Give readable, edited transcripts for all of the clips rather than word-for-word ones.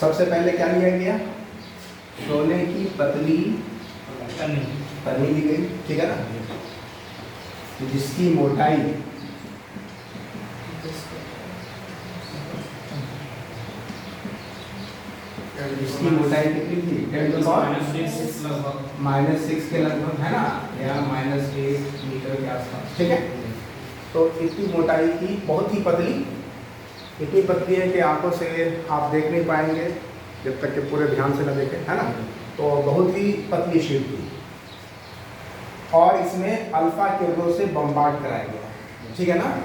सबसे पहले क्या लिया गया, सोने की पतली पन्नी ली गई, ठीक है ना, जिसकी मोटाई कितनी थी, -6 के लगभग है ना, या -1 मीटर के आसपास, ठीक है। तो इतनी मोटाई की, बहुत ही पतली, इतनी पतली है कि आंखों से आप देख नहीं पाएंगे जब तक कि पूरे ध्यान से न देखें, है ना। तो बहुत ही पतली शीट थी और इसमें अल्फा किरणों से बम्बार्ड कराया गया, ठीक है ना।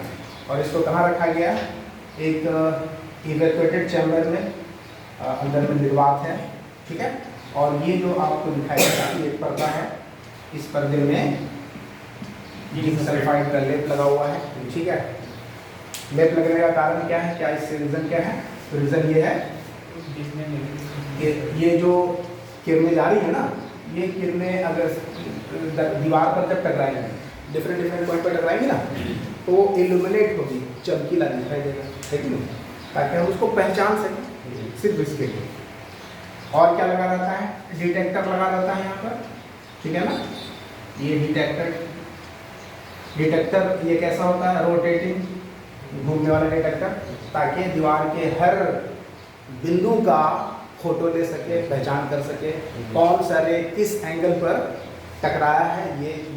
और इसको कहाँ रखा गया, एक इवैक्यूएटेड चैम्बर में, अंदर में निर्वात है, ठीक है। और ये जो आपको दिखाई देता है एक पर्दा है, इस पर्दे में जिंक सल्फाइड का लेप लगा हुआ है, ठीक है। लेप लगने का कारण क्या है, क्या इससे रीज़न क्या है, तो रीज़न ये है कि ये जो किरणें जा रही है ना, ये किरणें अगर दीवार पर जब टकराएंगे, डिफरेंट पॉइंट पर टकराएंगे ना, तो वो इल्यूमिनेट होगी, चमकीला दिखाई देगा, है कि नहीं, ताकि हम उसको पहचान सकें, सिर्फ इसके लिए। और क्या लगा रहता है, डिटेक्टर लगा रहता है यहाँ पर, ठीक है ना। ये डिटेक्टर ये कैसा होता है, रोटेटिंग, घूमने वाला डिटेक्टर, ताकि दीवार के हर बिंदु का फोटो ले सके, पहचान कर सके, कौन सा रे किस एंगल पर टकराया है,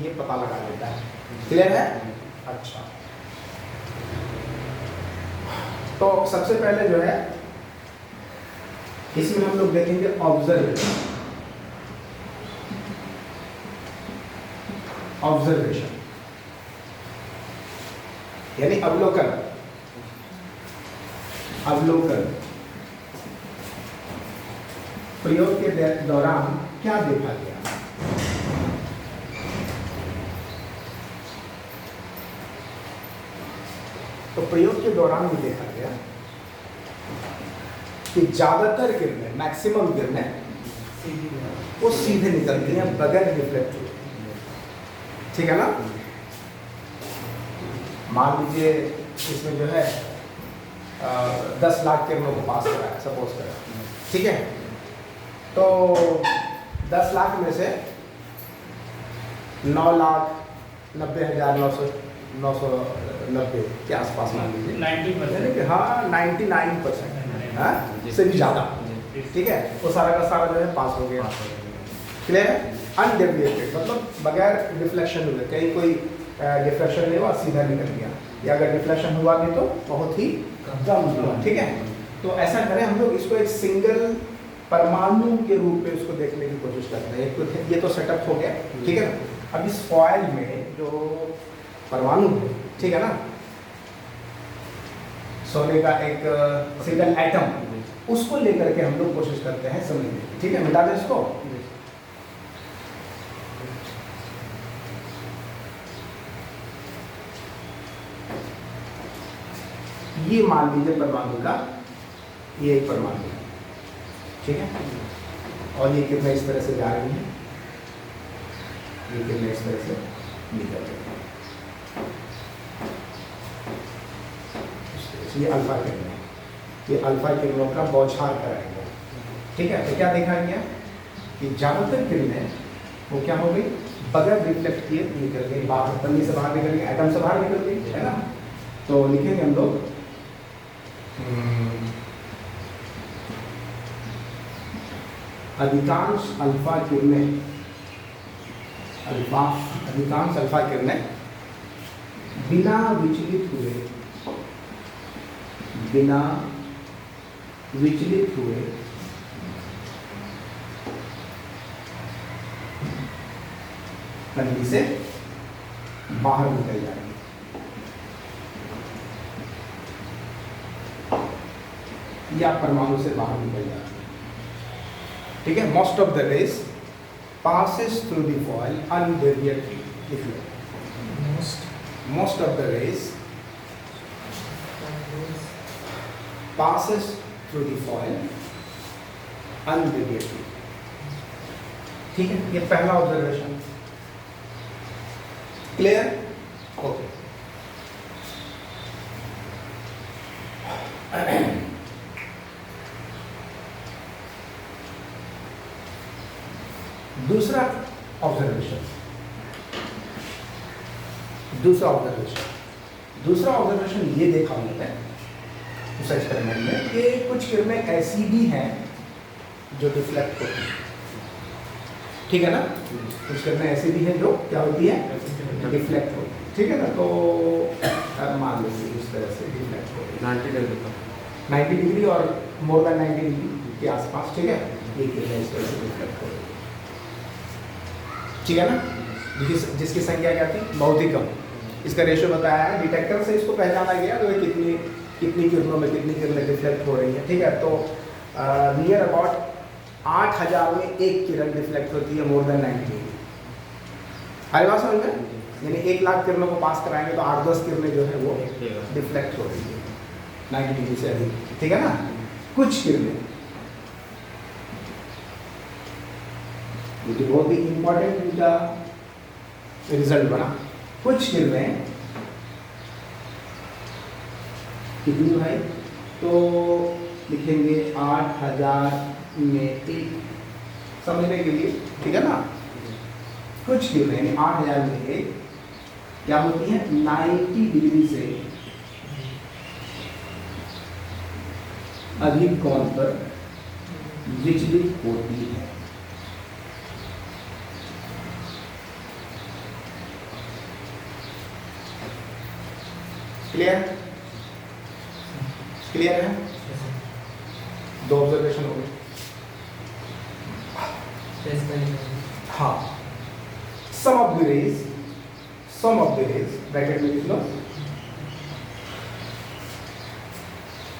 ये पता लगा देता है। क्लियर है? अच्छा, तो सबसे पहले जो है इसमें हम लोग देखेंगे ऑब्जर्वेशन यानी अवलोकन। प्रयोग के दौरान क्या देखा गया, तो प्रयोग के दौरान भी देखा गया कि ज्यादातर किरणें, मैक्सिमम किरणें वो सीधे निकलती हैं बगैर रिफ्लेक्ट हुए, ठीक है ना। मान लीजिए इसमें जो है 10 लाख किरणों को पास करा है, सपोज करा, ठीक है। तो 10 लाख में से 9,90,990 के आसपास मान लीजिए, 90%, हाँ 99%, हाँ से भी ज़्यादा, ठीक है, वो सारा का सारा जो है पास हो गया। क्लियर है? अनडेविएटेड मतलब बगैर डिफ्लेक्शन हुए, कहीं कोई डिफ्लेक्शन नहीं हुआ, सीधा निकल गया, या अगर डिफ्लेक्शन हुआ भी तो बहुत ही कम हुआ, ठीक है। तो ऐसा करें हम लोग इसको एक सिंगल परमाणु के रूप में इसको देखने की कोशिश करते हैं। ये तो सेटअप हो गया, ठीक है ना। अब इस फॉयल में जो परमाणु है, ठीक है ना, सोने का एक सिंगल एटम, उसको लेकर के हम लोग कोशिश करते हैं समझने की, ठीक है। मिटा दें इसको, ये मान लीजिए परमाणु का, ये एक परमाणु है, ठीक है। और ये किरणें इस तरह से जा रही हैं, ये किरणें इस तरह से निकल रही हैं, ये अल्फा किरणें, ये अल्फा किरणों का बौछार कराएंगे, ठीक है। तो क्या देखा गया कि ज्यादातर किरणें वो क्या हो गई, बगैर रिफ्लेक्ट किए निकल गई, बाहर पन्नी से बाहर निकल गई, एटम से बाहर निकल गई, है ना। तो लिखेंगे हम लोग अधिकांश अल्फा किरणें बिना विचलित हुए पन्नी से बाहर निकल जाएंगे, या परमाणु से बाहर निकल जाते हैं, ठीक है। Most of the rays passes through the foil undeviatedly. If you most of the rays passes through the foil undeviatedly, ठीक है। ये पहला ऑब्जर्वेशन, क्लियर, ओके। दूसरा ऑब्जर्वेशन ये देखा हमने उस एक्सपेरिमेंट में कि कुछ किरणें ऐसी भी हैं जो डिफ्लेक्ट होती हैं, ठीक है ना। कुछ किरणें ऐसी भी हैं जो क्या होती है, डिफ्लेक्ट होती है, ठीक है ना। तो मान लीजिए इस तरह से डिफ्लेक्ट होती है 90 डिग्री और मोर देन 90 डिग्री के आसपास, ठीक है। ये किरणें इस तरह से डिफ्लेक्ट हो रही है, ठीक है ना। जिसकी संख्या क्या थी, बहुत ही कम। इसका रेशियो बताया है, डिटेक्टर से इसको पहचाना गया तो कितनी किरणों में कितनी किरणें डिफ्लेक्ट हो रही हैं, ठीक है। तो नियर अबाउट 8000 में एक किरण डिफ्लेक्ट होती है मोर देन 90 डिग्री। हर बात समझ में, यानी 1 लाख किरणों को पास कराएंगे तो 8-10 किरणें जो है वो डिफ्लेक्ट हो रही है 90 डिग्री से अधिक, ठीक है ना। कुछ किरणें, ये बहुत ही इंपॉर्टेंट इनका रिजल्ट बना। कुछ किरणें कितनी भाई, तो लिखेंगे 8000 में एक, समझने के लिए, ठीक है ना। कुछ किरणें 8000 में एक क्या होती है, 90 डिग्री से अधिक कोण पर विचलित होती है। क्लियर क्लियर है। 2 ऑब्जर्वेशन हो गए। हाँ, सम ऑफ द रेज ब्रैकेट में लिख लो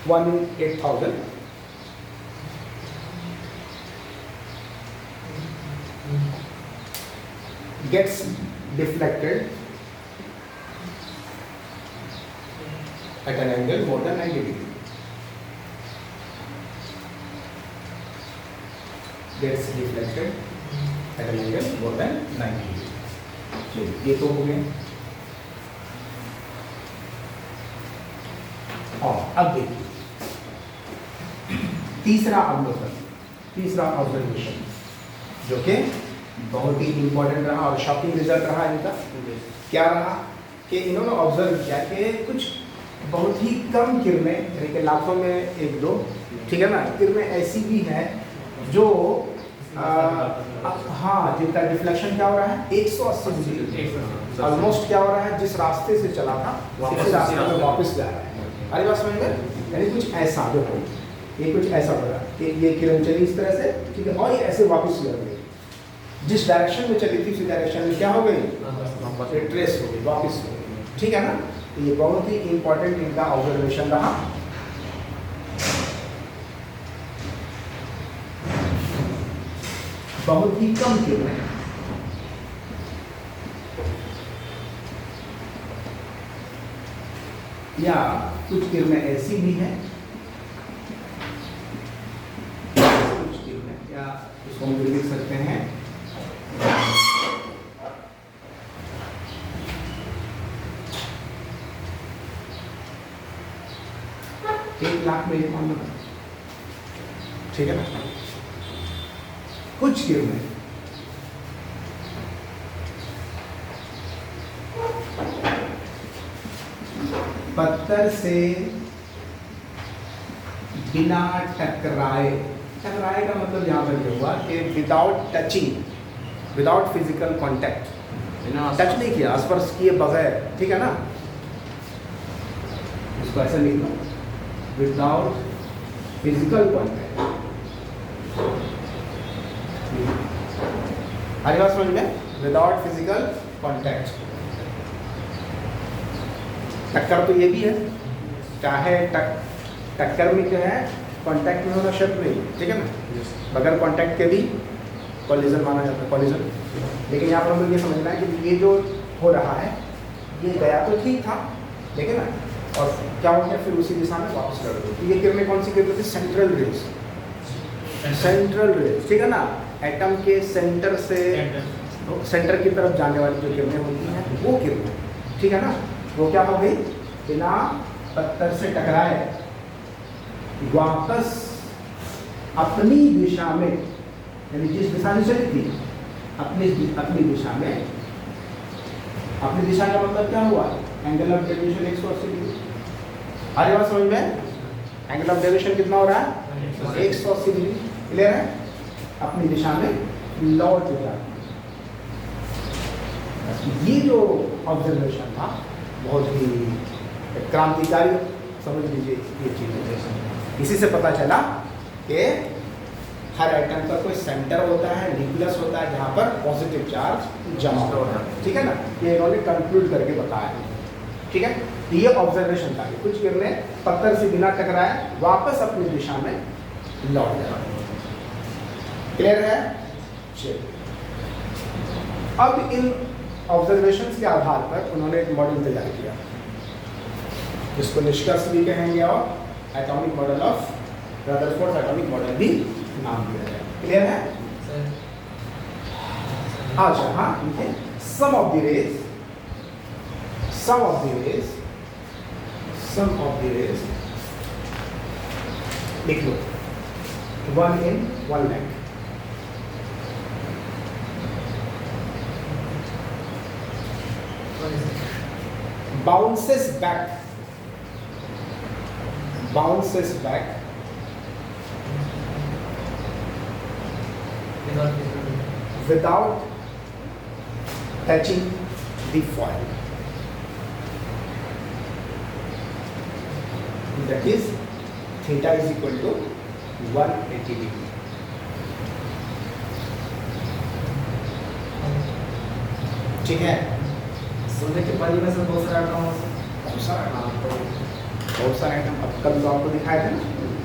1 in 8000 gets deflected at an angle more than 90 degree. Gets deflected at an angle more than 90 degree. चलिए, ये तो हो गया। और अब देखिए तीसरा ऑब्जर्वेशन जो कि बहुत ही इंपॉर्टेंट रहा और शॉकिंग रिजल्ट रहा इनका। क्या रहा कि इन्होंने ऑब्जर्व किया कि कुछ बहुत ही कम किरणें, यानी कि लाखों में 1-2, ठीक है ना, किरणें ऐसी भी हैं जो हाँ, जिनका डिफ्लेक्शन क्या हो रहा है 180 डिग्री, ऑलमोस्ट क्या हो रहा है, जिस रास्ते से चला था उसी रास्ते में वापस जा रहा है। अरे बात समझ में, यानी कुछ ऐसा जो हो, ये कुछ ऐसा हो रहा है कि ये किरण चली इस तरह से, ठीक है, और ये ऐसे वापस लग गई, जिस डायरेक्शन में चली थी उसी डायरेक्शन में क्या हो गई, ट्रेस हो गई, वापस हो गई, ठीक है ना। तो ये बहुत ही इंपॉर्टेंट इनका ऑब्जर्वेशन रहा। बहुत ही कम किरणें या कुछ किरणें ऐसी भी हैं, कुछ किरणें या इसको हम लिख सकते हैं 1 लाख में एक मान लो, ठीक है ना। कुछ किरणें पत्थर से बिना टकराए का मतलब यहां पर ये हुआ कि without touching, without physical contact, touch नहीं किया, स्पर्श किए बगैर, ठीक है ना। इसको ऐसे लिख लो, विदाउट फिजिकल कांटेक्ट। हरी बात समझ में, विदाउट फिजिकल कांटेक्ट। टक्कर तो ये भी है, चाहे टक्कर में जो है कांटेक्ट में होना शर्त नहीं, ठीक है ना, बगैर कांटेक्ट के भी कॉलिजन माना जाता है, कॉलिजन। लेकिन यहाँ पर हमें ये समझना है कि ये जो हो रहा है ये गया तो ठीक था, लेकिन ना, और क्या हो गया, फिर उसी दिशा में वापस लड़ गई। तो ये किरणें कौन सी किरणें थी, सेंट्रल रेज, ठीक है ना। एटम के सेंटर से सेंटर की तरफ जाने वाली जो किरणें होती हैं वो किरणें, ठीक है ना, वो क्या हो गई, बिना पत्थर से टकराए वापस अपनी दिशा में, यानी जिस दिशा में चली थी अपनी दिशा में, अपनी दिशा का मतलब क्या हुआ, एंगल ऑफ डेविएशन 180 डिग्री। आ रही बात समझ में? एंगल ऑफ डेविएशन कितना हो रहा है? 180 डिग्री। क्लियर है? अपनी दिशा में लौट जाती है। ये जो ऑब्जर्वेशन था बहुत ही क्रांतिकारी, समझ लीजिए ये चीज़। इसी से पता चला कि हर एटम का कोई सेंटर होता है, न्यूक्लियस होता है, जहाँ पर पॉजिटिव चार्ज जमा होता है। ठीक है ना? ये इन्होंने कंक्लूड करके बताया। ठीक है? ये ऑब्जर्वेशन था कि कुछ किरणें पत्थर से बिना टकराए वापस अपनी दिशा में लौट जाए। क्लियर है? चलिए, अब इन ऑब्जर्वेशंस के आधार पर उन्होंने एक मॉडल तैयार किया, जिसको निष्कर्ष भी कहेंगे और atomic model of Rutherford atomic model भी नाम दिया जाए। क्लियर है? अच्छा, हाँ, देखिए, सम ऑफ द रेज लिख लो, 1 in 1 lakh। bounces back without touching the foil. That is theta is equal to 180 degree. ठीक है? सोने के पानी में से बहुत सारा आइटम बहुत सारे आइटम अब कल तो आपको दिखाए थे ना।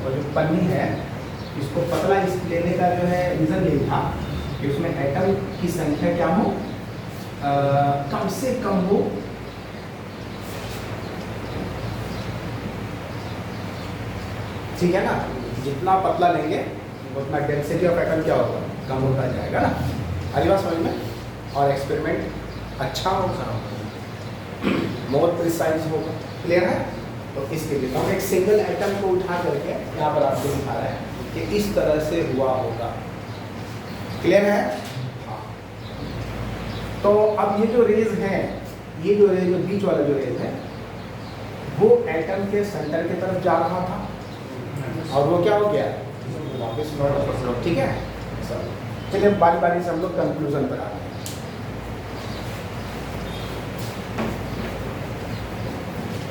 और जो पन्नी है, इसको पतला इस लेने का जो है रीज़न ये था कि उसमें एटम की संख्या क्या हो, कम से कम हो। ठीक है ना? जितना पतला लेंगे उतना डेंसिटी ऑफ एटम क्या होगा, कम होता जाएगा ना। अगली बात समझ में? और एक्सपेरिमेंट अच्छा होगा, मोर प्रिसाइज होगा। क्लियर है? तो इसके लिए हम एक सिंगल एटम को उठा करके यहाँ पर आपको दिखा रहे हैं कि इस तरह से हुआ होगा। क्लियर है? हाँ। तो अब ये जो रेज है, ये जो रेज, जो बीच वाला जो रेज है, वो एटम के सेंटर की तरफ जा रहा था और वो क्या हो गया, वापस लौट। ठीक है? चलिए बारी बारी से हम लोग कंक्लूजन पर आते हैं।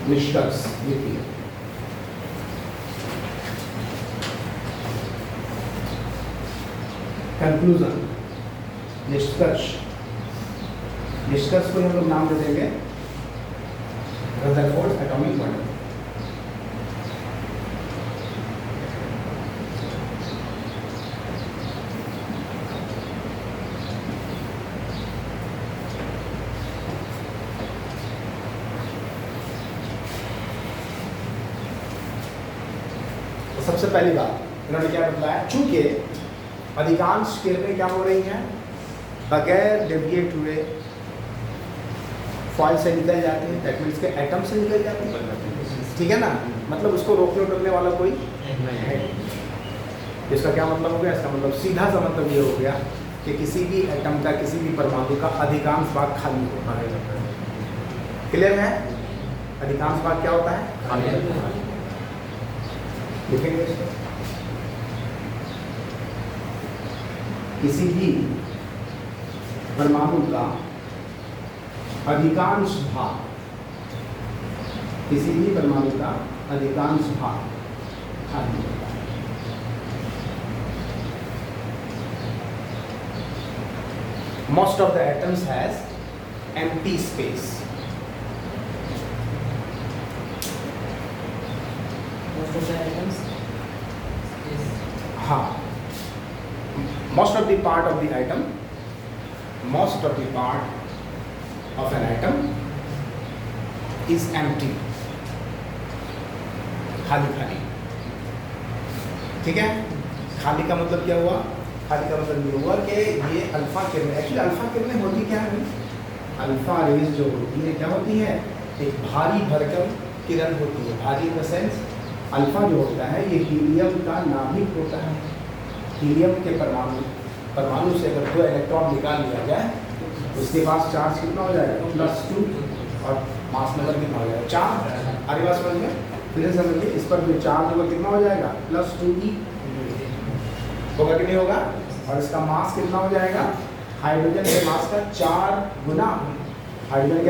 निष्कर्ष लिखिए। कंक्लूजन, निष्कर्ष को हम लोग नाम दे देंगे रदरफोर्ड एटॉमिक मॉडल। सबसे पहली बात इन्होंने क्या बताया, चूंकि अधिकांश किरणें क्या हो रही हैं, बगैर डेविएट हुए फॉइल से निकल जाती हैं, दैट मीन्स के एटम से निकल जाती हैं। ठीक है ना? मतलब उसको रोकने टोकने वाला कोई है। इसका क्या मतलब हो गया? इसका मतलब सीधा सा मतलब ये हो गया कि किसी भी एटम का, किसी भी परमाणु का अधिकांश भाग खाली होता है। क्लियर है? अधिकांश भाग क्या होता है, खाली। लिखेंगे इसको, किसी भी परमाणु का अधिकांश भाग, किसी भी परमाणु का अधिकांश भाग खाली होता है। Most of the atoms has empty space. हाँ, most of the part of the atom, most of the part of an atom is empty, खाली। ठीक है? खाली का मतलब क्या हुआ? खाली का मतलब ये हुआ कि ये अल्फा किरणें, एक्चुअली अल्फा किरणें होती क्या है? अल्फा रेज जो होती है क्या होती है? एक भारी भरकम किरण होती है। भारी इन द सेंस, अल्फा जो होता है ये हीलियम का नाभिक होता है। हीलियम के परमाणु परमाणु से अगर 2 इलेक्ट्रॉन निकाल लिया जाए उसके पास चार्ज कितना हो जाएगा, +2, और मास नंबर कितना हो जाएगा, 4। आगे बात समझ में, फिर से समझिए, इस पर जो चार्ज होगा कितना हो जाएगा, +2e होगा कि नहीं होगा, और इसका मास कितना हो जाएगा, हाइड्रोजन के मास का 4 गुना, हाइड्रोजन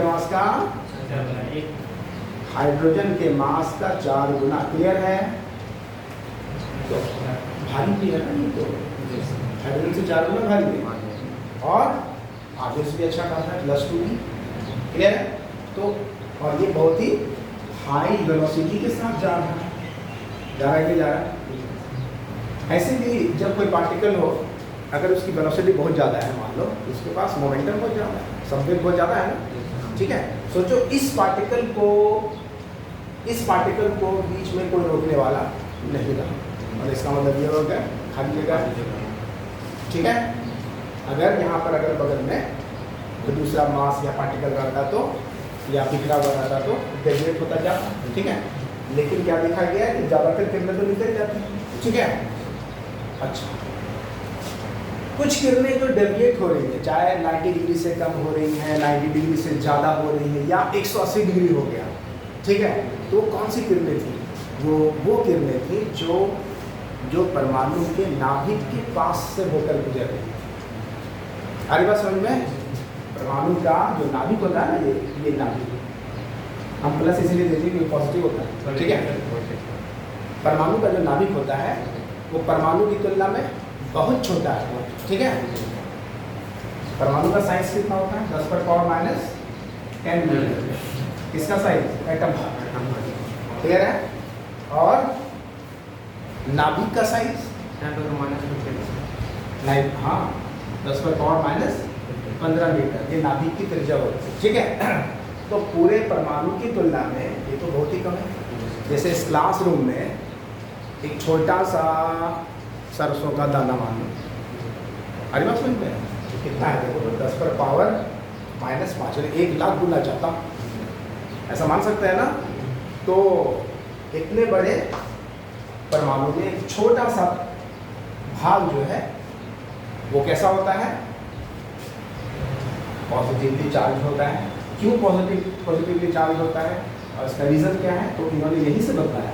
के मास का 4 गुना। क्लियर है? तो भारी भी है ना ये, तो हाइड्रोजन से 4 गुना भारी है, और आगे से भी अच्छा खासा है, +2e। क्लियर है? तो और ये बहुत ही हाई वेलोसिटी के साथ जा रहा है कि जा रहा है। ऐसे भी जब कोई पार्टिकल हो, अगर उसकी वेलोसिटी बहुत ज़्यादा है, मान लो उसके पास मोमेंटम बहुत ज़्यादा है, संवेग बहुत ज़्यादा है ना, ठीक है। सोचो इस पार्टिकल को बीच में कोई रोकने वाला नहीं रहा, और इसका मतलब ये हो गया खाली जगह, ठीक है। अगर यहाँ पर अगर बगल में तो दूसरा मास या पार्टिकल रहता तो, या बिखरा हुआ रहता तो डेविएट होता जाता, ठीक है। लेकिन क्या देखा गया है कि ज़्यादातर किरणें तो निकल जाती हैं, ठीक है। अच्छा, कुछ किरणें जो डेविएट हो रही है, चाहे 90 डिग्री से कम हो रही हैं, 90 डिग्री से ज़्यादा हो रही है, या 180 डिग्री हो गया, ठीक है। तो कौन सी किरणें थी? वो किरणें थी जो परमाणु के नाभिक के पास से होकर गुजर रही है। अरे बात समझ में, परमाणु का जो नाभिक होता है ना, ये नाभिक हम प्लस इसलिए देते हैं कि पॉजिटिव होता है, ठीक है। परमाणु का जो नाभिक होता है वो परमाणु की तुलना में बहुत छोटा है, ठीक है। परमाणु का साइज कितना होता है, 10⁻⁻10 मीटर। इसका साइज एटम का, क्लियर है। और नाभिक का साइज 10⁻⁻, हाँ, 10⁻⁻15 मीटर, ये नाभिक की त्रिज्या होती है, ठीक है। तो पूरे परमाणु की तुलना में ये तो बहुत ही कम है। जैसे इस क्लासरूम में एक छोटा सा सरसों का दाना मान लो, अरे बात समझ में, कितना है देखो, 10⁻⁻5, 1 लाख गुना जाता, ऐसा मान सकते हैं ना। तो इतने बड़े परमाणु में एक छोटा सा भाग जो है वो कैसा होता है, पॉजिटिवली चार्ज होता है। क्यों पॉजिटिवली चार्ज होता है और इसका रीज़न क्या है, तो इन्होंने यही से बताया,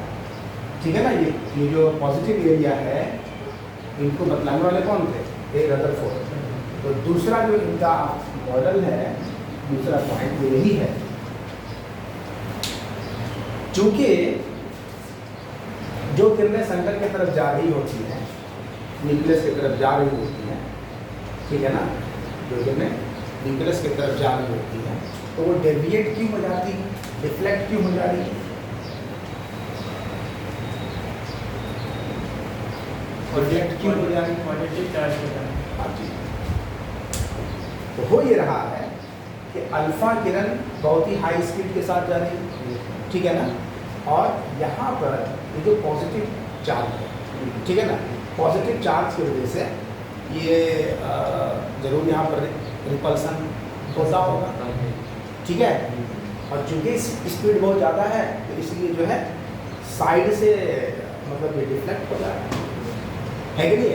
ठीक है ना। ये जो पॉजिटिव एरिया है इनको बतलाने वाले कौन थे, ए रदरफोर्ड। तो दूसरा जो इनका मॉडल है, दूसरा पॉइंट यही है, चूंकि जो किरणें सेंटर की तरफ जा रही होती हैं, न्यूक्लियस की तरफ जा रही होती हैं, ठीक है ना, जो किरणें न्यूक्लियस की तरफ जा रही होती हैं, तो वो डेविएट क्यों हो जाती है, डिफ्लेक्ट क्यों हो जा रही है, डिफ्लेक्ट क्यों हो जा रही है, पॉजिटिव चार्ज होता है। हाँ जी। तो हो ये रहा है कि अल्फा किरण बहुत ही हाई स्पीड के साथ जा रही है, ठीक है ना। और यहाँ पर ये जो पॉजिटिव चार्ज है, ठीक है ना, पॉजिटिव चार्ज की वजह से ये जरूर यहाँ पर रिपल्सन होता होगा, ठीक है। और चूंकि स्पीड बहुत ज़्यादा है तो इसलिए जो है साइड से मतलब ये डिफ्लेक्ट हो जा रहा है कि नहीं।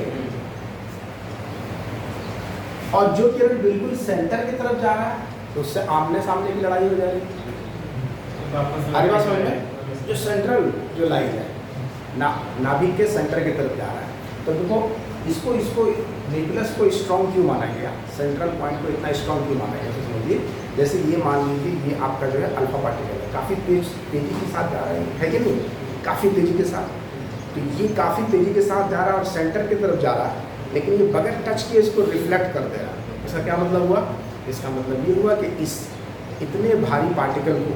और जो किरण बिल्कुल सेंटर की तरफ जा रहा है तो उससे आमने सामने की लड़ाई हो जाएगी। अरे बात समझ में, जो सेंट्रल जो लाइन है नाभिक के सेंटर की तरफ जा रहा है, तो देखो इसको न्यूक्लियस को स्ट्रॉन्ग क्यों माना गया, सेंट्रल पॉइंट को इतना स्ट्रॉन्ग क्यों माना गया, तो समझिए जैसे ये मान लीजिए ये आपका जो है अल्फा पार्टिकल है, काफ़ी तेजी के साथ जा रहा है कि नहीं, काफ़ी तेजी के साथ। तो ये काफ़ी तेजी के साथ जा रहा है और सेंटर की तरफ जा रहा है, लेकिन ये बगैर टच के इसको रिफ्लेक्ट कर दे रहा है। इसका क्या मतलब हुआ, इसका मतलब ये हुआ कि इस इतने भारी पार्टिकल को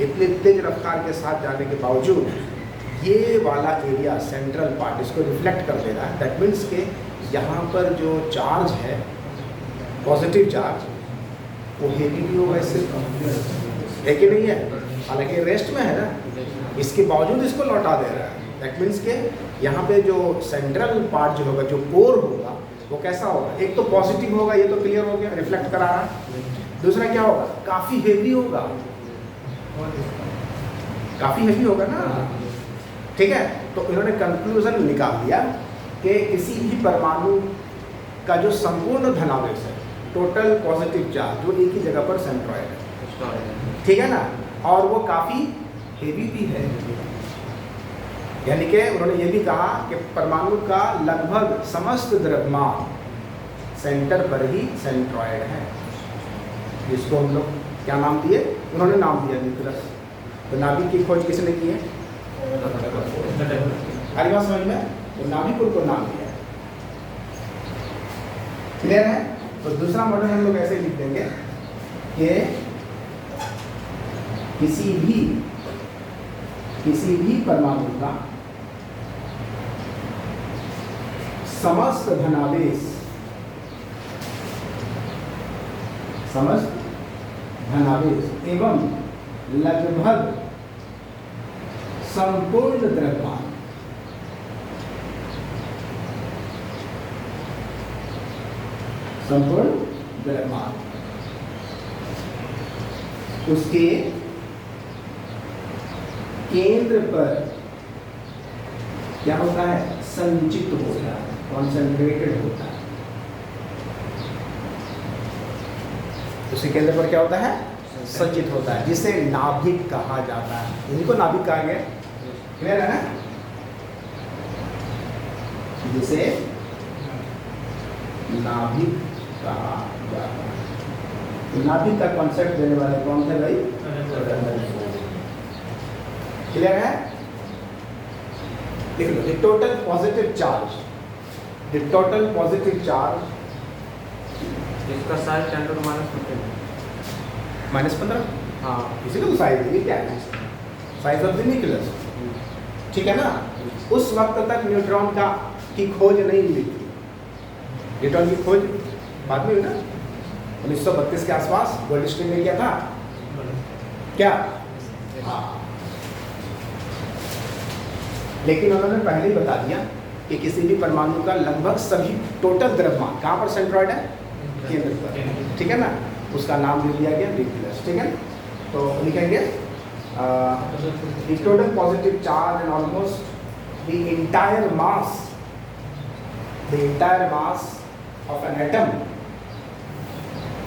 इतने तेज रफ्तार के साथ जाने के बावजूद ये वाला एरिया सेंट्रल पार्ट इसको रिफ्लेक्ट कर दे रहा है। दैट मीन्स के यहाँ पर जो चार्ज है पॉजिटिव चार्ज वो हेवी भी होगा इससे, है कि नहीं है, हालांकि रेस्ट में है ना, इसके बावजूद इसको लौटा दे रहा है। दैट मीन्स के यहाँ पे जो सेंट्रल पार्ट जो होगा, जो कोर होगा, वो कैसा होगा, एक तो पॉजिटिव होगा, ये तो क्लियर हो गया, रिफ्लेक्ट करा रहा है। दूसरा क्या होगा, काफ़ी हेवी होगा, काफ़ी हेवी होगा ना, ठीक है। तो इन्होंने कंक्लूजन निकाल दिया कि किसी भी परमाणु का जो संपूर्ण धनावेश है, टोटल पॉजिटिव चार्ज, वो एक ही जगह पर सेंट्रॉइड है, ठीक है ना, और वो काफ़ी हेवी भी है। यानी कि उन्होंने ये भी कहा कि परमाणु का लगभग समस्त द्रव्यमान सेंटर पर ही सेंट्रॉइड है, जिसको हम लोग क्या नाम दिए, उन्होंने नाम दिया न्यूक्लियस। तो नाभिक की खोज किसने की है? हरी बात समझ में? तो नाभिक उनको नाम दिया है। क्लियर है? तो दूसरा मॉडल हम लोग ऐसे लिख देंगे कि किसी भी परमाणु का समस्त धनावेश एवं लगभग संपूर्ण द्रव्यमान उसके केंद्र पर क्या होता है? संचित होता है, कॉन्सेंट्रेटेड होता है। उसके केंद्र पर क्या होता है? संचित होता है, जिसे नाभिक कहा जाता है। इन्हीं को नाभिक कहा गया। क्लियर है ना? जिसे नाभिक कहा जाता है। तो नाभिक का कॉन्सेप्ट देने वाले कौन थे भाई? क्लियर है? लिख लो, द टोटल पॉजिटिव चार्ज इसका साइज 10 to -15। हाँ, इसी को तो साइज है, क्या है? साइज ऑफ द न्यूक्लियस, ठीक है ना? उस वक्त तक न्यूट्रॉन की खोज नहीं हुई थी। न्यूट्रॉन की खोज बाद में हुई ना, 1932 के आसपास गोल्डस्टीन ने किया था। क्या? हाँ, लेकिन उन्होंने पहले ही बता दिया कि किसी भी परमाणु का लगभग सभी टोटल द्रव्यमान कहाँ पर सेंट्रॉइड है? केंद्र पर, ठीक है ना? उसका नाम दे दिया गया न्यूक्लियस, ठीक है? तो लिखेंगे the total positive charge and almost the entire mass of an atom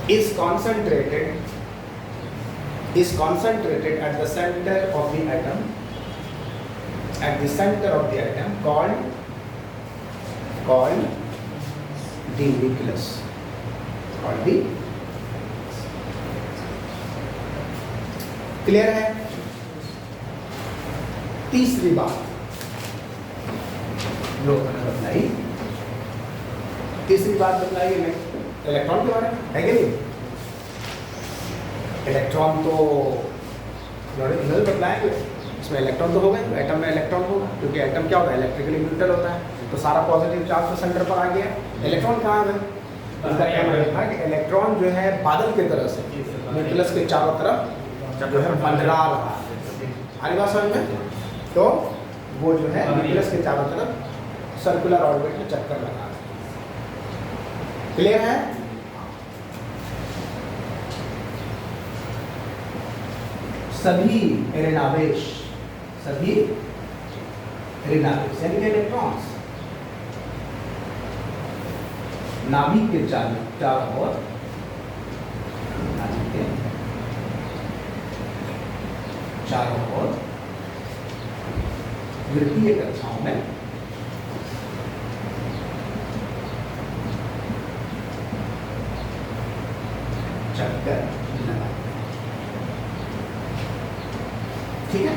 is concentrated at the center of the atom, called the nucleus, clear है? तीसरी बात बताइए इलेक्ट्रॉन के बारे में, है कि नहीं? इलेक्ट्रॉन तो इन्होंने बतलाया कि इसमें इलेक्ट्रॉन तो होगा, एटम में इलेक्ट्रॉन होगा, क्योंकि एटम क्या होता है? इलेक्ट्रिकली न्यूट्रल होता है। तो सारा पॉजिटिव चार्ज तो सेंटर पर आ गया। इलेक्ट्रॉन कहाँ है? उनका कहना था कि इलेक्ट्रॉन जो है बादल की तरह से न्यूक्लियस के चारों तरफ जो है मंडरा रहा है। हमारी बात समझ में? तो वो जो है न्यूक्लियस के चारों तरफ सर्कुलर ऑर्बिट में चक्कर लगा रहा है। क्लियर है? सभी ऋणावेश यानी कि इलेक्ट्रॉन्स नाभिक के चारों ओर वृत्तीय कक्षाओं में चक्कर लगा। ठीक है?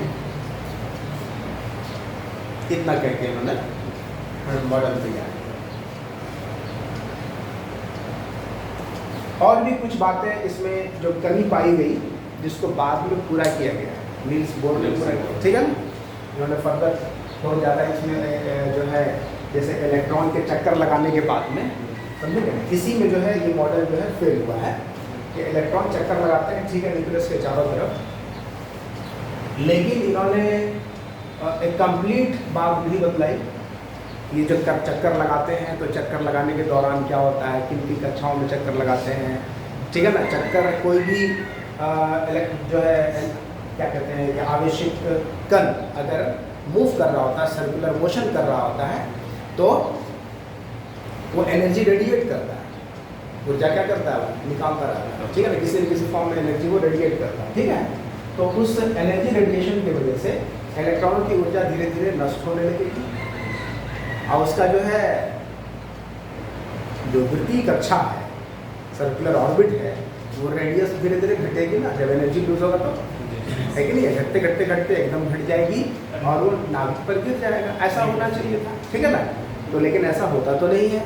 इतना कह के उन्होंने मॉडल तैयार किया। और भी कुछ बातें इसमें जो कमी पाई गई, जिसको बाद में पूरा किया गया, नील्स बोर ने पूरा किया। ठीक है ना? उन्होंने फर्दर बहुत ज़्यादा इसमें जो है जैसे इलेक्ट्रॉन के चक्कर लगाने के बाद में, समझे क्या, इसी में जो है ये मॉडल जो है फेल हुआ है कि इलेक्ट्रॉन चक्कर लगाते हैं, ठीक है, न्यूक्लियस के चारों तरफ, लेकिन इन्होंने एक कंप्लीट बात नहीं बतलाई। ये जो चक्कर लगाते हैं तो चक्कर लगाने के दौरान क्या होता है, किन किन कक्षाओं में चक्कर लगाते हैं, ठीक है ना? चक्कर कोई भी जो है क्या कहते हैं कि आवेशित कण अगर मूव कर रहा होता है, सर्कुलर मोशन कर रहा होता है, तो वो एनर्जी रेडिएट करता है, ऊर्जा क्या करता है, वो निकालता रहता है, ठीक है ना, किसी न किसी फॉर्म में एनर्जी वो रेडिएट करता है, ठीक है। तो उस एनर्जी रेडिएशन की वजह से इलेक्ट्रॉनों की ऊर्जा धीरे धीरे नष्ट होने लगेगी और उसका जो है जो वृत्तीय कक्षा है, सर्कुलर ऑर्बिट है, वो रेडियस धीरे धीरे घटेगी ना, जब एनर्जी लूज होगा तो, है कि नहीं है, घटते घटते घटते एकदम घट जाएगी और वो नाभिक पर गिर जाएगा। ऐसा होना चाहिए था, ठीक है ना, तो लेकिन ऐसा होता तो नहीं है,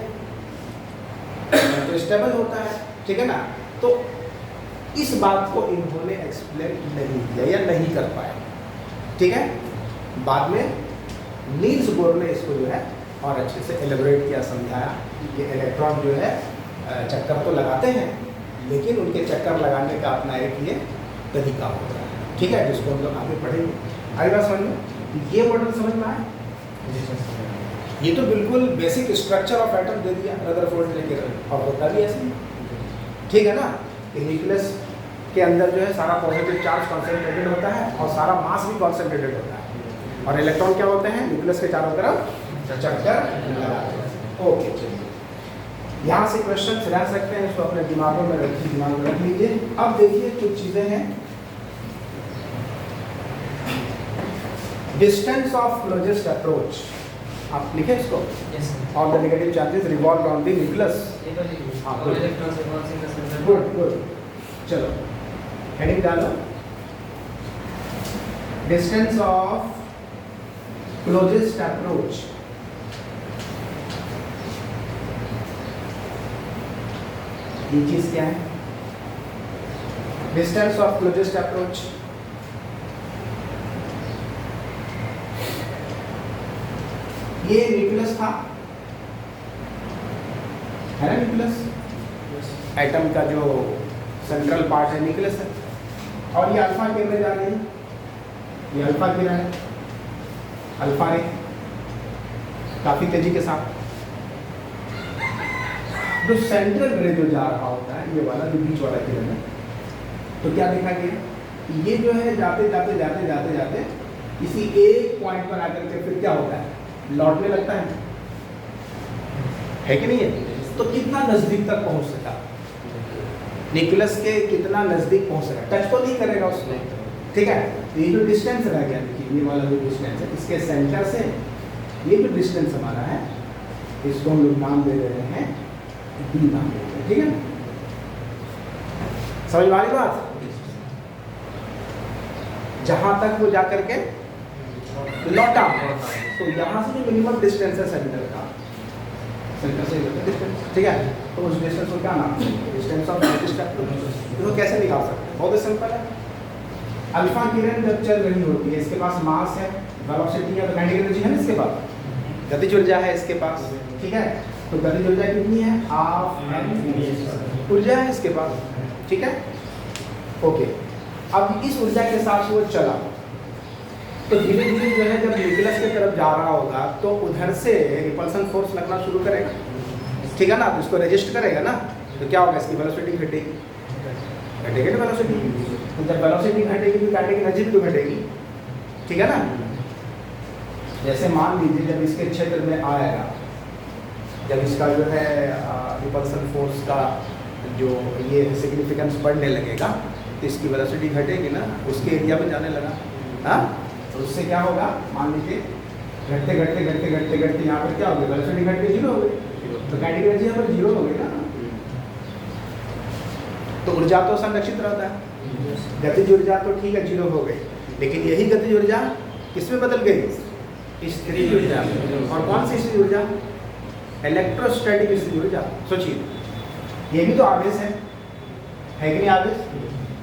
तो स्टेबल होता है, ठीक है ना। तो इस बात को इन्होंने एक्सप्लेन नहीं किया या नहीं कर पाए, ठीक है। बाद में नील्स बोर ने इसको जो है और अच्छे से एलेबोरेट किया, समझाया कि ये इलेक्ट्रॉन जो है चक्कर तो लगाते हैं, लेकिन उनके चक्कर लगाने का अपना एक ये तरीका होता है, ठीक है, जिसको हम लोग आगे पढ़ेंगे। आगे बात समझ में, ये मॉडल समझ में आए, ये तो बिल्कुल बेसिक स्ट्रक्चर ऑफ एटम दे दिया रदरफोर्ड ने के, और होता भी ऐसे, ठीक है ना, कि न्यूक्लियस के अंदर जो है सारा पॉजिटिव चार्ज कॉन्सेंट्रेटेड होता है और सारा मास भी कॉन्सेंट्रेटेड होता है, और इलेक्ट्रॉन क्या होते हैं, न्यूक्लियस के चारों तरफ चक्कर लगाते हैं। ओके, चलिए यहाँ से क्वेश्चन रह सकते हैं, इसको अपने दिमागों में रखिए, दिमाग में रख लीजिए। अब देखिए कुछ चीज़ें हैं, डिस्टेंस ऑफ क्लोजेस्ट अप्रोच, आप लिखें इसको, और the negative charges revolve on the nucleus. हाँ गुड गुड, चलो हेडिंग डालो, डिस्टेंस ऑफ क्लोजेस्ट अप्रोच। ये चीज क्या है, डिस्टेंस ऑफ क्लोजेस्ट अप्रोच। ये न्यूक्लियस था, है ना, न्यूक्लियस एटम का जो सेंट्रल पार्ट है न्यूक्लियस है, और ये अल्फा किरण जा रही है, ये अल्फा किरण है, अल्फा रे काफी तेजी के साथ, जो सेंट्रल रे जो जा रहा होता है, ये वाला जो बीच वाला किरण है, तो क्या देखा गया, ये जो है जाते जाते जाते जाते जाते किसी एक पॉइंट पर आकर के फिर क्या होता है, लौटने लगता है कि नहीं है। तो कितना नजदीक तक पहुंच सका, न्यूक्लियस के कितना नजदीक पहुंच सका, टच तो नहीं करेगा उसमें, ठीक है। तो ये जो डिस्टेंस रह गया, देखिए ये वाला जो डिस्टेंस है, इसके सेंटर से ये जो डिस्टेंस हमारा है, इसको हम लोग नाम दे रहे हैं डी नाम दे रहे हैं, ठीक है, समझ में आ रही बात। जहां तक वो जाकर के लौटा, तो यहाँ से जो मिनिमम डिस्टेंस है सेंटर का, सेंटर से डिस्टेंस, ठीक है, तो उस डिस्टेंस को क्या नाम है, डिस्टेंस ऑफ क्लोजेस्ट अप्रोच। इसको कैसे निकाल सकते हैं, बहुत ही सिंपल है। अल्फा किरण जब चल रही होती है, इसके पास मास है, वेलोसिटी है, तो काइनेटिक एनर्जी है ना इसके पास, गतिज ऊर्जा है इसके पास, ठीक है, तो गतिज ऊर्जा कितनी है, हाफ एम ऊर्जा है इसके पास, ठीक है, ओके। अब इस ऊर्जा के साथ वो चला, तो धीरे धीरे जो है जब न्यूक्लियस की तरफ जा रहा होगा, तो उधर से रिपल्सन फोर्स लगना शुरू करेगा, ठीक है ना, तो इसको रेजिस्ट करेगा ना, तो क्या होगा, इसकी वेलोसिटी घटेगी, घटेगी ना वेलोसिटी, तो जब वेलोसिटी घटेगी तो काइनेटिक एनर्जी भी तो घटेगी, ठीक है ना। जैसे मान लीजिए जब इसके क्षेत्र में आएगा, जब इसका जो है रिपल्सन फोर्स का जो ये सिग्निफिकेंस बढ़ने लगेगा, तो इसकी वेलोसिटी घटेगी ना, उसके एरिया में जाने लगा, हाँ, तो उससे क्या होगा, मान लीजिए घटते घटते घटते घटते घटते यहाँ पर क्या हो गया, वेलोसिटी घट के जीरो हो गई, तो काइनेटिक एनर्जी यहाँ पर जीरो हो गई ना, तो ऊर्जा तो संरक्षित रहता है, गतिज ऊर्जा तो ठीक है जीरो हो गई, लेकिन यही गतिज ऊर्जा किसमें बदल गई, स्थिर ऊर्जा। और कौन सी स्थिर ऊर्जा, इलेक्ट्रोस्टैटिक स्थिर ऊर्जा। सोचिए ये भी तो आवेश है कि नहीं, आवेश,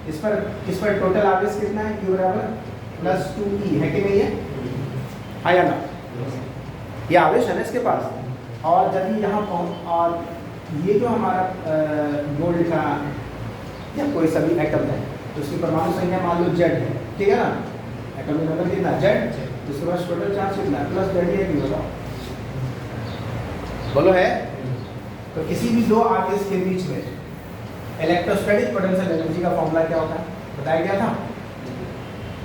इस पर टोटल आवेश कितना है, Q बराबर +2E है कि नहीं है या ना, ये आवेश है ना इसके पास। और जब यहाँ और ये जो हमारा गोल्ड का या कोई सभी एटम है, तो उसकी परमाणु संख्या मान लो Z है, ठीक है ना, एटॉमिक नंबर कितना Z, तो उसके पास टोटल चार्ज कितना प्लस Z है, कि बोलो है। तो किसी भी दो आवेश के बीच में इलेक्ट्रोस्टैटिक पोटेंशियल एनर्जी का फॉर्मूला क्या होता है, बताया गया था,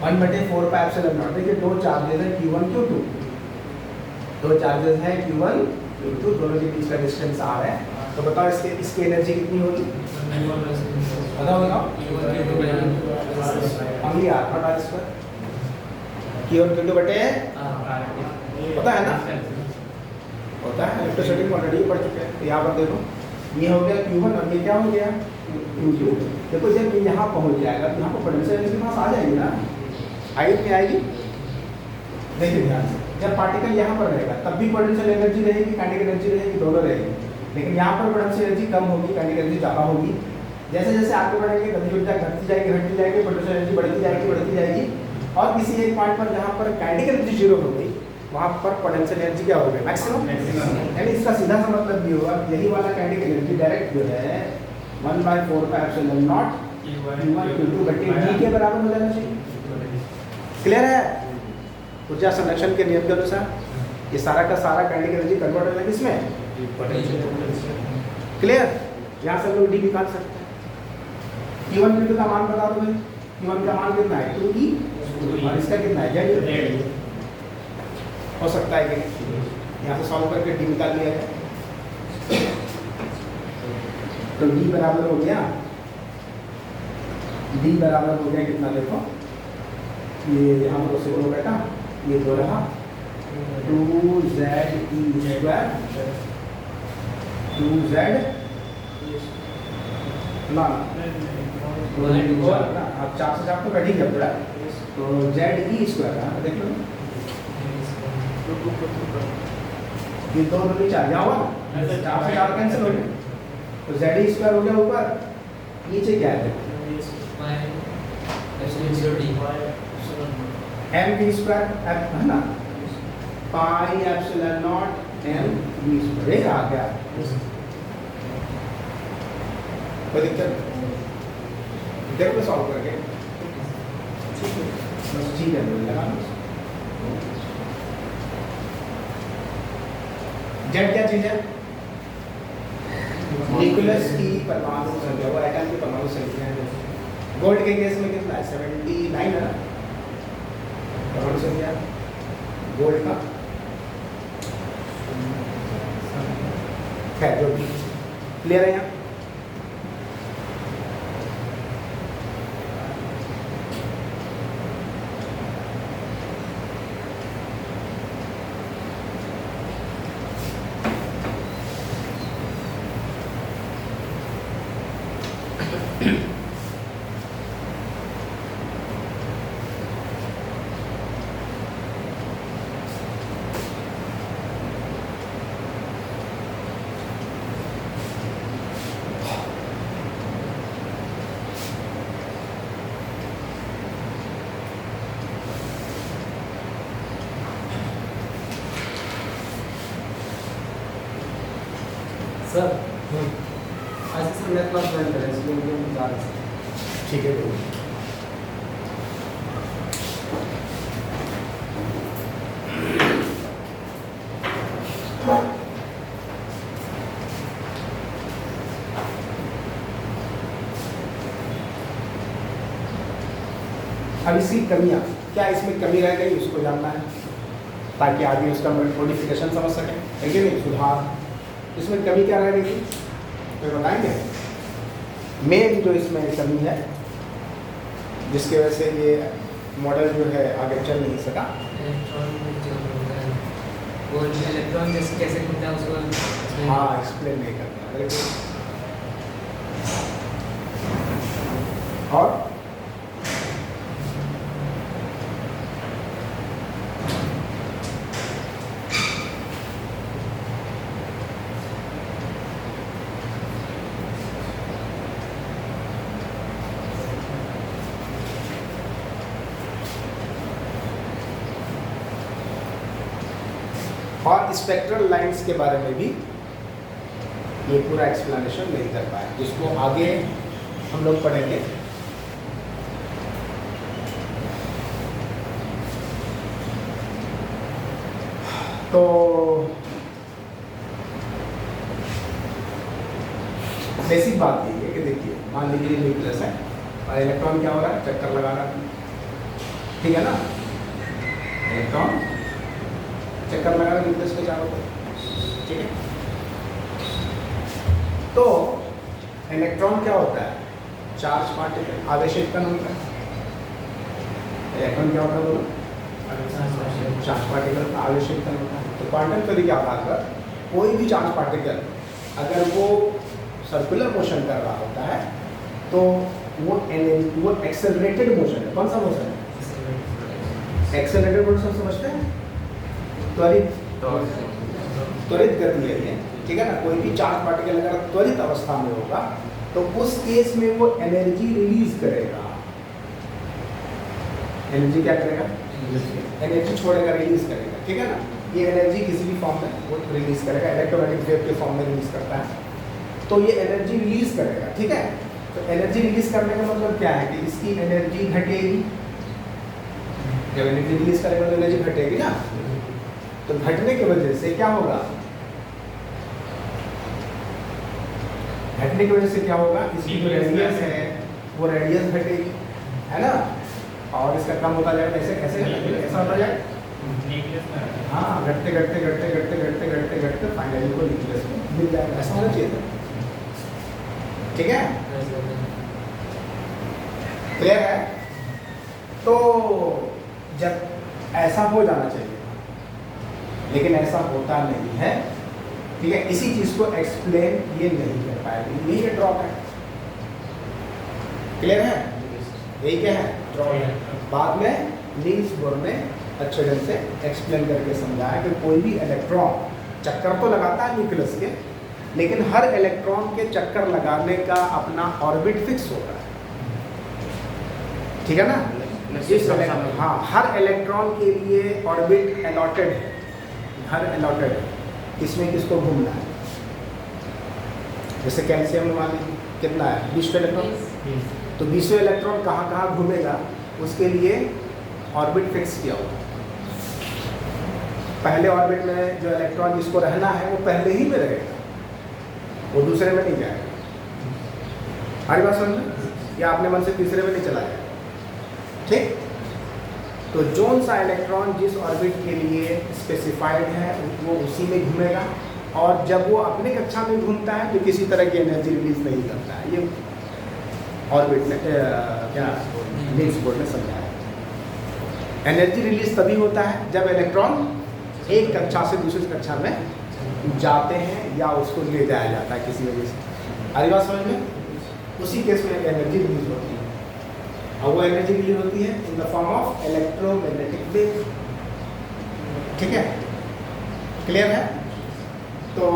1/4 पाई एप्सिलॉन नॉट। देखिए दो चार्जेस है Q1 Q2, दो चार्जेस है Q1 Q2 दोनों के बीच का डिस्टेंस r है। तो बताओ इसकी एनर्जी कितनी होगी? बताओ only r not r square. Q1 Q2 बटे पता है ना, होता है इलेक्ट्रोस्टैटिक ऑलरेडी पढ़ चुके हैं। तो यहाँ पर देखो ये हो गया Q1 और ये क्या हो गया Q2। देखो जब ये यहाँ पहुँच जाएगा तो यहाँ पर पोटेंशियल एनर्जी पास आ जाएगी ना, आएगी नहीं आएगी? देखिए ध्यान से, जब पार्टिकल यहाँ पर रहेगा तब भी पोटेंशियल एनर्जी रहेगी, काइनेटिक एनर्जी रहेगी, दोनों रहेगी। लेकिन यहाँ पर पोटेंशियल एनर्जी कम होगी, काइनेटिक एनर्जी ज़्यादा होगी। जैसे जैसे आगे बढ़ेंगे गति ऊर्जा घटती जाएगी, पोटेंशियल एनर्जी बढ़ती जाएगी। और किसी एक पॉइंट पर जहाँ पर काइनेटिक एनर्जी जीरो होगी वहाँ पर पोटेंशियल एनर्जी क्या होगी? मैक्सिमम। यानी इसका सीधा सा मतलब ये होगा, यही वाला काइनेटिक एनर्जी डायरेक्ट जो है 1/4πε0 Q1 Q2 d के बराबर हो जाना चाहिए। क्लियर है? ऊर्जा संरक्षण के नियम के अनुसार ये सारा का सारा काइनेटिक एनर्जी कन्वर्ट हो जाएगी इसमें। क्लियर? यहाँ से हम लोग डी निकाल सकते हैं। Q1 Q2 का मान बता दो भाई। Q1 का मान कितना है? 2e और इसका कितना है? Z। हो सकता है कि यहाँ से सॉल्व करके डी निकाल लिया है। तो डी बराबर हो गया, डी बराबर हो गया कितना? देखो ये यहाँ पर उससे बोलो बेटा, ये दो रहा 2ze² 2z ना आप 4 से 4 तो बैठ ही गया पूरा। तो ze² देख लो, ये दो नीचे आ गया हुआ, 4 से 4 कैंसिल हो गए। तो ze² हो गया ऊपर, नीचे क्या है? mv² है ना, πε0 mv²। आ गया, कोई दिक्कत? देखो सॉल्व करके बस ठीक है लगा। जेड क्या चीज है? न्यूक्लियस की परमाणु संख्या, वो एटम की परमाणु संख्या है। गोल्ड के केस में कितना है? 79 है ना परमाणु संख्या गोल्ड का। खैर जो भी क्लियर है यहाँ। सर आज से मैथ क्लास ज्वाइन करें, इसलिए मुझे जा रहा है। ठीक है बोलो। अब इसकी कमियाँ क्या, इसमें कमी रह गई उसको जानना है ताकि आगे उसका मॉडिफिकेशन समझ सकें, है कि नहीं? सुधार। इसमें कमी क्या रह गई थी तो बताएंगे। मेन जो इसमें कमी है जिसकी वजह से ये मॉडल जो है आगे चल नहीं सका, इलेक्ट्रॉन कैसे खुलता है उसको हाँ एक्सप्लेन नहीं करना। और स्पेक्ट्रल लाइंस के बारे में भी ये पूरा एक्सप्लेनेशन नहीं कर पाए, जिसको आगे हम लोग पढ़ेंगे। तो बेसिक बात यही है कि देखिए मान लीजिए न्यूक्लियस है और इलेक्ट्रॉन क्या हो रहा है? चक्कर लगा रहा है, ठीक है ना? इलेक्ट्रॉन चक्कर लगा रहा है न्यूक्लियस के चारों तरफ, ठीक है। इलेक्ट्रॉन क्या होता है? चार्ज पार्टिकल, आवेशित कण होता है। इलेक्ट्रॉन क्या होता है बोलो? चार्ज पार्टिकल का आवेशित कण होता है। तो क्वांटम थ्योरी के आधार पर कोई भी चार्ज पार्टिकल अगर वो सर्कुलर मोशन कर रहा होता है तो वो एक्सेलरेटेड मोशन है। कौन सा मोशन है? एक्सेलरेटेड मोशन समझते हैं? त्वरित गति है ये, ठीक है ना। कोई भी चार्ज पार्टिकल अगर त्वरित अवस्था में होगा तो उस केस में वो एनर्जी रिलीज करेगा। एनर्जी क्या करेगा? एनर्जी छोड़ेगा, रिलीज करेगा, ठीक है ना। ये एनर्जी किसी भी फॉर्म में वो रिलीज करेगा, इलेक्ट्रोमैग्नेटिक वेव के फॉर्म में रिलीज करता है, तो ये एनर्जी रिलीज करेगा, ठीक है। तो एनर्जी रिलीज करने का मतलब क्या है कि इसकी एनर्जी घटेगी। जब एनर्जी रिलीज करेगा तो एनर्जी घटेगी ना। तो घटने की वजह से क्या होगा? घटने की वजह से क्या होगा? इसकी जो रेडियस है वो रेडियस घटेगी, है ना। और इसका कम होता जाएगा। ऐसे कैसे ऐसा होता जाएगा? हाँ, घटते घटते घटते घटते घटते घटते घटते फाइनली वो न्यूक्लियस में मिल जाएगा। ऐसा होना चाहिए था, ठीक है, क्लियर है। तो जब ऐसा हो जाना चाहिए लेकिन ऐसा होता नहीं है, ठीक है। इसी चीज को एक्सप्लेन ये नहीं कर पाएगी, यही ये ड्रॉप है। क्लियर है? यही क्या है? ड्रॉप है। बाद में नील्स बोर ने अच्छे ढंग से एक्सप्लेन करके समझाया कि कोई भी इलेक्ट्रॉन चक्कर तो लगाता है न्यूक्लियस के, लेकिन हर इलेक्ट्रॉन के चक्कर लगाने का अपना ऑर्बिट फिक्स होता है, ठीक है ना। हाँ, हर इलेक्ट्रॉन के लिए ऑर्बिट अलॉटेड है, हर अलॉटेड है, किसमें किसको घूमना है। जैसे कैल्शियम में मान लीजिए कितना है? 20वें इलेक्ट्रॉन। तो 20वें इलेक्ट्रॉन कहाँ कहाँ घूमेगा उसके लिए ऑर्बिट फिक्स किया हुआ है। पहले ऑर्बिट में जो इलेक्ट्रॉन जिसको रहना है वो पहले ही में रहेगा, वो दूसरे में नहीं जाएगा। हमारी बात समझ में? या अपने मन से तीसरे में नहीं चला जाएगा, ठीक। तो जोन सा इलेक्ट्रॉन जिस ऑर्बिट के लिए स्पेसिफाइड है वो उसी में घूमेगा, और जब वो अपने कक्षा में घूमता है तो किसी तरह की एनर्जी रिलीज नहीं करता है। ये ऑर्बिट में क्या नील्स बोर ने समझाया। एनर्जी रिलीज तभी होता है जब इलेक्ट्रॉन एक कक्षा से दूसरी कक्षा में जाते हैं या उसको ले जाया जाता है किसी वजह से। हमारी बात समझ में? उसी केस में एनर्जी रिलीज होती है, और वो एनर्जी रिलीज होती है in the form of electromagnetic wave, ठीक है, क्लियर है। तो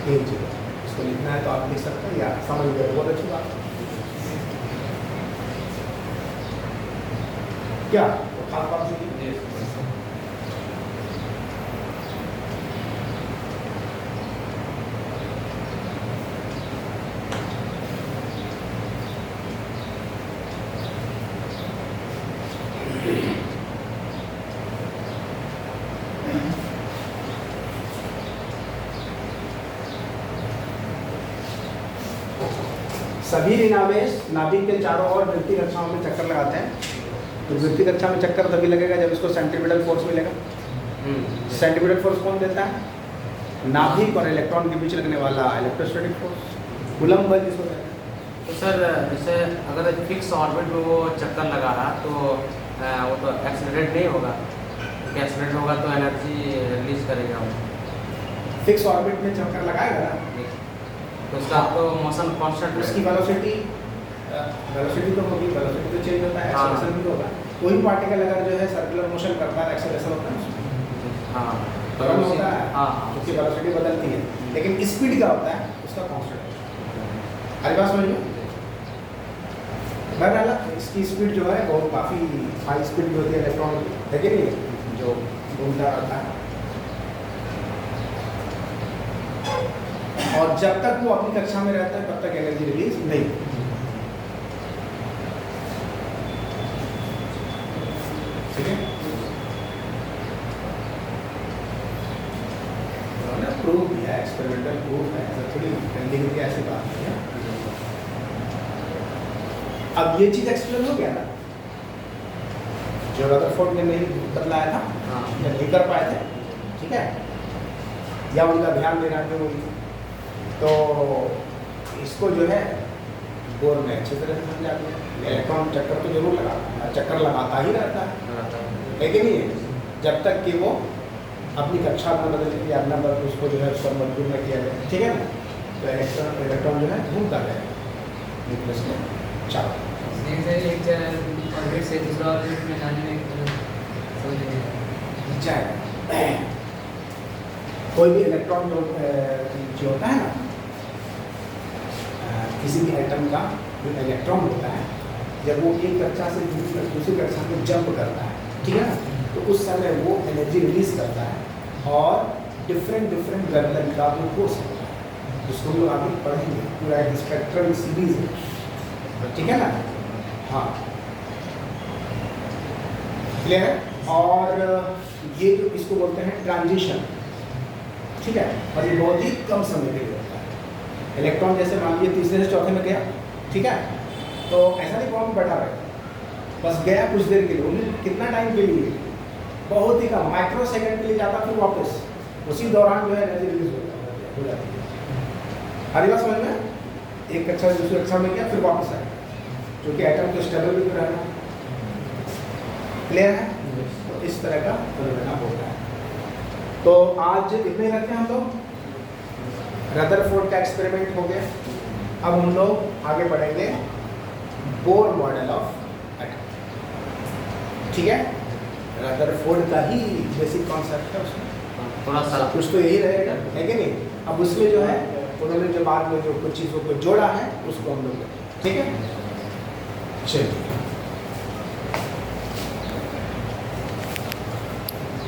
एक चीज इसको लिखना है तो आप लिख सकते हैं, या समझ गए, बहुत अच्छी बात। क्या खास बात है? सभी ऋणावेश नाभिक के चारों ओर वृत्तीय कक्षाओं में चक्कर लगाते हैं। तो वृत्तीय कक्षा में चक्कर तभी लगेगा जब इसको सेंट्रीपिटल फोर्स मिलेगा। सेंट्रीपिटल फोर्स कौन देता है? नाभिक और इलेक्ट्रॉन के बीच लगने वाला इलेक्ट्रोस्टैटिक फोर्स, कूलम्ब बल जिसको कहते हैं। तो सर जैसे अगर फिक्स ऑर्बिट में वो चक्कर लगा रहा तो वो तो एक्सीलरेट नहीं होगा, क्योंकि एक्सीलरेट होगा तो एनर्जी रिलीज करेगा वो। फिक्स ऑर्बिट में चक्कर लगाएगा ना तो उसका आपको मोशन कांस्टेंट, उसकी वेलोसिटी तो होगी, वेलोसिटी तो चेंज होता है, एक्सेलरेशन भी होगा। कोई भी पार्टिकल अगर जो है सर्कुलर मोशन करता है, एक्सेलरेशन होता है उसमें, हाँ त्वरण होता है, हाँ उसकी वेलोसिटी बदलती है, लेकिन स्पीड क्या होता है? उसका कांस्टेंट होता है। हमारी बात समझ में? बहरहाल इसकी स्पीड जो है वो काफ़ी हाई स्पीड भी होती है इलेक्ट्रॉन की, है कि नहीं, जो घूमता रहता है। और जब तक वो अपनी कक्षा में रहता है तब तक एनर्जी रिलीज नहीं होती, ठीक है। प्रूफ भी है, एक्सपेरिमेंटल प्रूफ है, ऐसा थोड़ी लिख दिया ऐसी बात नहीं है। अब ये चीज एक्सप्लेन हो गया ना, जो रदरफोर्ड ने नहीं बतलाया था या नहीं कर पाए थे, ठीक है, या उनका ध्यान देना कि वो तो इसको जो है बोर में अच्छी तरह से समझा दिया। इलेक्ट्रॉन चक्कर तो जरूर लगाता है, चक्कर लगाता ही रहता है कि नहीं है, जब तक कि वो अपनी कक्षा में बदल के या नंबर उसको जो है उसको मजबूर में किया जाए, ठीक है ना। तो इलेक्ट्रॉन जो है घूमता रहेगा न्यूक्लियस में। चलो एक ऑर्बिट से दूसरा ऑर्बिट में जाने में चाहे कोई भी इलेक्ट्रॉन जो होता है ना, किसी भी एटम का जो इलेक्ट्रॉन होता है, जब वो एक कक्षा से दूसरी कक्षा में जंप करता है, ठीक है ना, तो उस समय वो एनर्जी रिलीज करता है और डिफरेंट वेवलेंथ का वो कोर्स होता है, जिसको हम लोग आगे पढ़ेंगे। पूरा एक स्पेक्ट्रल सीरीज है, ठीक है ना। हाँ, क्लियर है। और ये जो इसको बोलते हैं ट्रांजिशन, ठीक है, और ये बहुत ही कम समय के लिए होता है। इलेक्ट्रॉन जैसे मान लीजिए तीसरे से चौथे में गया, ठीक है, तो ऐसा नहीं कौन बैठा रहे, बस गया कुछ देर के लिए, उन्हें कितना टाइम के लिए, बहुत ही कम, माइक्रो सेकंड के लिए जाता, फिर वापस उसी दौरान जो है एनर्जी रिलीज हो जाती है। हरी बात समझ में, एक कक्षा से दूसरी कक्षा में गया फिर वापस आया, क्योंकि एटम तो स्टेबल भी रहना। क्लियर है। तो इस तरह का फिनोमेना होता है। तो आज इतने रखें हम लोग। रदरफोर्ड का एक्सपेरिमेंट हो गया। अब हम लोग आगे बढ़ेंगे बोर मॉडल ऑफ एटम, ठीक है। रदरफोर्ड का ही बेसिक कॉन्सेप्ट है, उसमें थोड़ा सा कुछ तो यही रहेगा, है कि नहीं। अब उसमें जो है उन्होंने जो बाद में जो कुछ चीज़ों को जोड़ा है उसको हम लोग, ठीक है, चलिए।